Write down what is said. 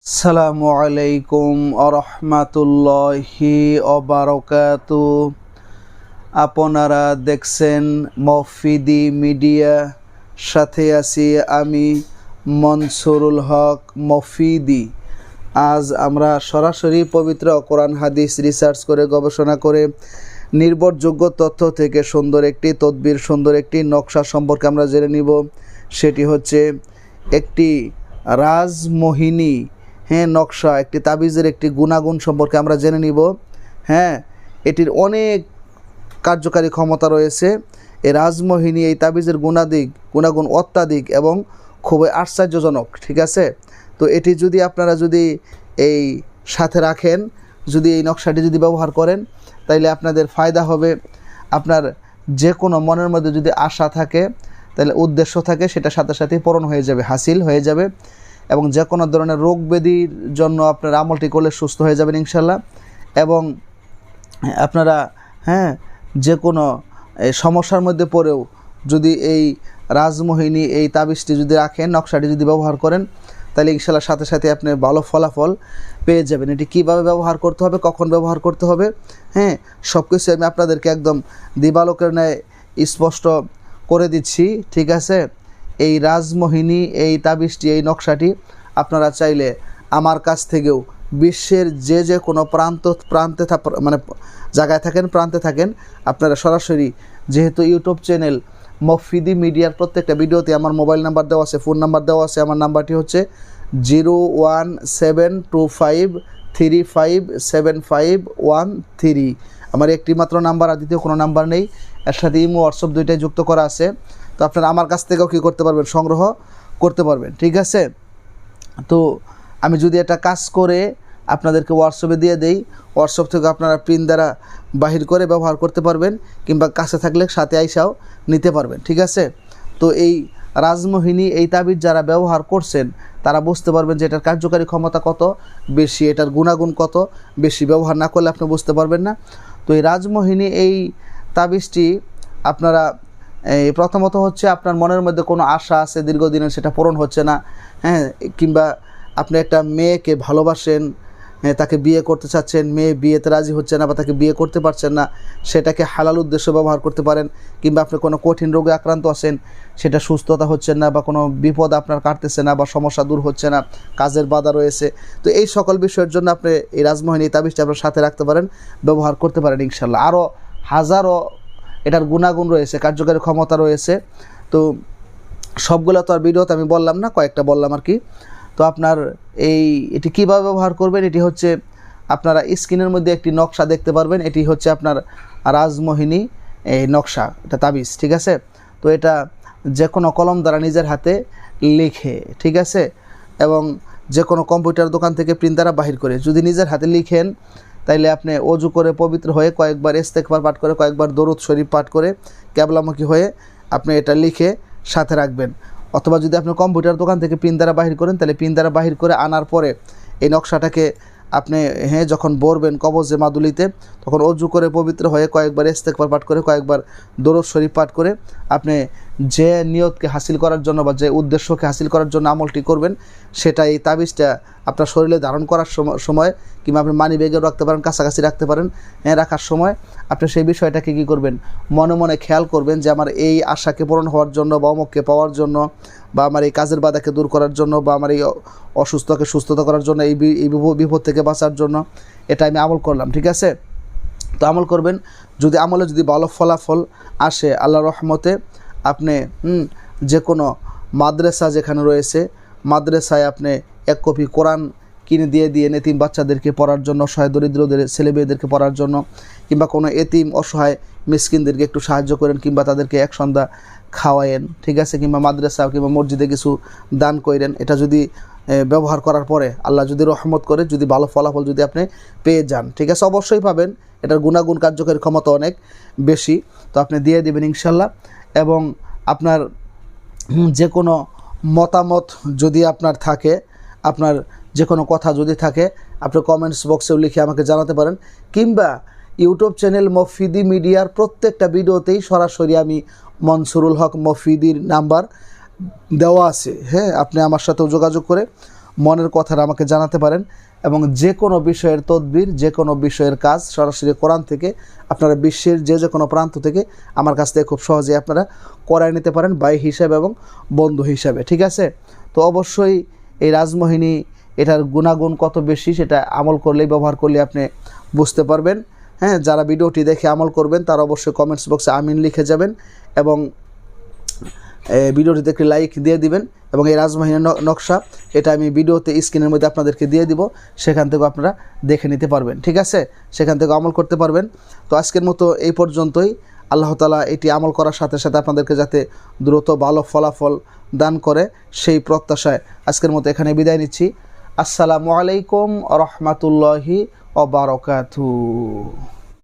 আসসালামু আলাইকুম আরহামাতুল্লাহি অবারকাতু। আপনারা দেখছেন মফিদি মিডিয়া, সাথে আছি আমি মনসুরুল হক মফিদি। আজ আমরা সরাসরি পবিত্র কোরআন হাদিস রিসার্চ করে গবেষণা করে নির্ভরযোগ্য তথ্য থেকে সুন্দর একটি তদবির, সুন্দর একটি নকশা সম্পর্কে আমরা জেনে নিব। সেটি হচ্ছে একটি রাজমোহিনী নকশা, একটি তাবিজের একটি গুণাগুণ সম্পর্কে আমরা জেনে নিব। এটির অনেক কার্যকারী ক্ষমতা রয়েছে। এই রাজমোহিনী এই তাবিজের গুণাগুণ অত্যাধিক এবং খুবই আশ্চর্যজনক। ঠিক আছে, তো এটি যদি আপনারা এই সাথে রাখেন, যদি এই নকশাটি যদি ব্যবহার করেন, তাইলে আপনাদের ফায়দা হবে। আপনার যে কোনো মনের মধ্যে যদি আশা থাকে, তাহলে উদ্দেশ্য থাকে, সেটা সাথে সাথেই পূরণ হয়ে যাবে, হাসিল হয়ে যাবে। এবং যে কোনো ধরনের রোগ ব্যাধির জন্য আপনার আমলটি করলে সুস্থ হয়ে যাবেন ইনশাল্লাহ। এবং আপনারা যে কোনো সমস্যার মধ্যে পড়েও যদি এই রাজমোহিনী এই তাবিজটি যদি রাখেন, নকশাটি যদি ব্যবহার করেন, তাহলে ইনশাল্লাহ সাথে সাথে আপনি ভালো ফলাফল পেয়ে যাবেন। এটি কীভাবে ব্যবহার করতে হবে, কখন ব্যবহার করতে হবে, সব কিছু আমি আপনাদেরকে একদম দিবালোকের ন্যায় স্পষ্ট করে দিচ্ছি। ঠিক আছে, এই রাজমোহিনী এই তাবিজটি, এই নকশাটি আপনারা চাইলে আমার কাছ থেকেও বিশ্বের যে কোনো প্রান্তে জায়গায় থাকেন, প্রান্তে থাকেন, আপনারা সরাসরি, যেহেতু ইউটিউব চ্যানেল মফিদি মিডিয়ার প্রত্যেকটা ভিডিওতে আমার মোবাইল নাম্বার দেওয়া আছে, ফোন নাম্বার দেওয়া আছে। আমার নাম্বারটি হচ্ছে 01725357513। আমার একটি মাত্র নাম্বার, আর দ্বিতীয় কোনো নাম্বার নেই। এর সাথে ইমো, হোয়াটসঅ্যাপ দুইটাই যুক্ত করা আছে। তো আপনারা আমার কাছ থেকেও কী করতে পারবেন, সংগ্রহ করতে পারবেন। ঠিক আছে, তো আমি যদি এটা কাজ করে আপনাদেরকে হোয়াটসঅ্যাপে দিয়ে দেই, হোয়াটসঅ্যাপ থেকে আপনারা প্রিন্ট দ্বারা বাহির করে ব্যবহার করতে পারবেন, কিংবা কাছে থাকলে সাথে আইসাও নিতে পারবেন। ঠিক আছে, তো এই রাজমোহিনী এই তাবিজ যারা ব্যবহার করছেন, তারা বুঝতে পারবেন যে এটার কার্যকারী ক্ষমতা কত বেশি, এটার গুণাগুণ কত বেশি। ব্যবহার না করলে আপনি বুঝতে পারবেন না। তো এই রাজমোহিনী এই তাবিজটি আপনারা প্রথমত হচ্ছে, আপনার মনের মধ্যে কোনো আশা আছে দীর্ঘদিনের, সেটা পূরণ হচ্ছে না, কিংবা আপনি একটা মেয়েকে ভালোবাসেন, তাকে বিয়ে করতে চাচ্ছেন, মেয়ে বিয়েতে রাজি হচ্ছে না বা তাকে বিয়ে করতে পারছেন না, সেটাকে হালাল উদ্দেশ্যে ব্যবহার করতে পারেন। কিংবা আপনি কোনো কঠিন রোগে আক্রান্ত আছেন, সেটা সুস্থতা হচ্ছে না, বা কোনো বিপদ আপনার কাটতেছে না, বা সমস্যা দূর হচ্ছে না, কাজের বাধা রয়েছে, তো এই সকল বিষয়ের জন্য আপনি এই রাজমোহিনী তাবিজটা আপনার সাথে রাখতে পারেন, ব্যবহার করতে পারেন ইনশাল্লাহ। আরও হাজারো এটার গুণাগুণ রয়েছে, কার্যকারী ক্ষমতা রয়েছে। তো সবগুলো তো আর ভিডিওতে আমি বললাম না, কয়েকটা বললাম আর কি। তো আপনার এটি কীভাবে ব্যবহার করবেন, এটি হচ্ছে আপনারা স্ক্রিনের মধ্যে একটি নকশা দেখতে পারবেন। এটি হচ্ছে আপনার রাজমোহিনী এই নকশা, এটা তাবিজ। ঠিক আছে, তো এটা যে কোনো কলম দ্বারা নিজের হাতে লিখে, ঠিক আছে, এবং যে কোনো কম্পিউটার দোকান থেকে প্রিন্ট দ্বারা বাহির করে যদি নিজের হাতে লিখেন, তাইলে আপনি অজু করে পবিত্র হয়ে কয়েকবার ইস্তেগফার পাঠ করে, কয়েকবার দরুদ শরীফ পাঠ করে, ক্যাবলামুখী হয়ে আপনি এটা লিখে সাথে রাখবেন। অথবা যদি আপনি কম্পিউটার দোকান থেকে প্রিন্ট দ্বারা বাহির করেন, তাহলে প্রিন্ট দ্বারা বাহির করে আনার পরে এই নকশাটাকে আপনি যখন বলবেন কবজে মাদুলিতে, তখন অজু করে পবিত্র হয়ে কয়েকবার ইস্তেগফার পাঠ করে, কয়েকবার দরুদ শরীফ পাঠ করে, আপনি যে নিয়তকে হাসিল করার জন্য বা যে উদ্দেশ্যকে হাসিল করার জন্য আমলটি করবেন, সেটা এই তাবিজটা আপনার শরীরে ধারণ করার সময়, কিংবা আপনি মানি ব্যাগেও রাখতে পারেন, কাছাকাছি রাখতে পারেন, রাখার সময় আপনি সেই বিষয়টাকে কী করবেন, মনে মনে খেয়াল করবেন যে আমার এই আশাকে পূরণ হওয়ার জন্য, বা অমুককে পাওয়ার জন্য, বা আমার এই কাজের বাধাকে দূর করার জন্য, বা আমার এই অসুস্থকে সুস্থতা করার জন্য, এই বিপদ থেকে বাঁচার জন্য এটা আমি আমল করলাম। ঠিক আছে, তো আমল করবেন। যদি আমলে ভালো ফলাফল আসে আল্লাহর রহমতে, আপনি যে কোনো মাদ্রাসা যেখানে রয়েছে, মাদ্রাসায় আপনি এক কপি কোরআন কিনে দিয়ে এতিম বাচ্চাদেরকে পড়ার জন্য, অসহায় দরিদ্রদের ছেলে মেয়েদেরকে পড়ার জন্য, কিংবা কোনো এতিম অসহায় মিসকিনদেরকে একটু সাহায্য করেন, কিংবা তাদেরকে এক সন্ধ্যা খাওয়ায়েন। ঠিক আছে, কিংবা মাদ্রাসা কিংবা মসজিদে কিছু দান করেন। এটা যদি ব্যবহার করার পরে আল্লাহ যদি রহমত করে, যদি ভালো ফলাফল যদি আপনি পেয়ে যান, ঠিক আছে, অবশ্যই পাবেন। এটার গুণাগুণ কার্যকারী ক্ষমতা অনেক বেশি। তো আপনি দিয়ে দেবেন ইনশাল্লাহ। এবং আপনার যে কোনো মতামত যদি আপনার থাকে, আপনার যে কোনো কথা যদি থাকে, আপনি কমেন্টস বক্সেও লিখে আমাকে জানাতে পারেন, কিংবা ইউটিউব চ্যানেল মফিদি মিডিয়ার প্রত্যেকটা ভিডিওতেই সরাসরি আমি মনসুরুল হক মফিদির নাম্বার দেওয়া আছে। আপনি আমার সাথেও যোগাযোগ করে মনের কথাটা আমাকে জানাতে পারেন। এবং যে কোনো বিষয়ের তদবির, যে কোনো বিষয়ের কাজ সরাসরি কোরআন থেকে আপনারা বিশ্বের যে কোনো প্রান্ত থেকে আমার কাছ থেকে খুব সহজেই আপনারা করায় নিতে পারেন, ভাই হিসাবে এবং বন্ধু হিসাবে। ঠিক আছে? তো অবশ্যই এই রাজমোহিনী এটার গুণাগুণ কত বেশি সেটা আমল করলেই, ব্যবহার করলে আপনি বুঝতে পারবেন। হ্যাঁ, যারা ভিডিওটি দেখে আমল করবেন তারা অবশ্যই কমেন্টস বক্সে আমিন লিখে যাবেন এবং ভিডিওটিতে একটি লাইক দিয়ে দিবেন। এবং এই রাজমোহিনীর নকশা এটা আমি ভিডিওতে স্ক্রিনের মধ্যে আপনাদেরকে দিয়ে দিব, সেখান থেকেও আপনারা দেখে নিতে পারবেন। ঠিক আছে? সেখান থেকে আমল করতে পারবেন। তো আজকের মতো এই পর্যন্তই। আল্লাহ তাআলা এটি আমল করার সাথে সাথে আপনাদেরকে যাতে দ্রুত ভালো ফলাফল দান করে সেই প্রত্যাশায় আজকের মতো এখানে বিদায় নিচ্ছি। আসসালামু আলাইকুম ওয়া রাহমাতুল্লাহি ওয়া বারাকাতুহু।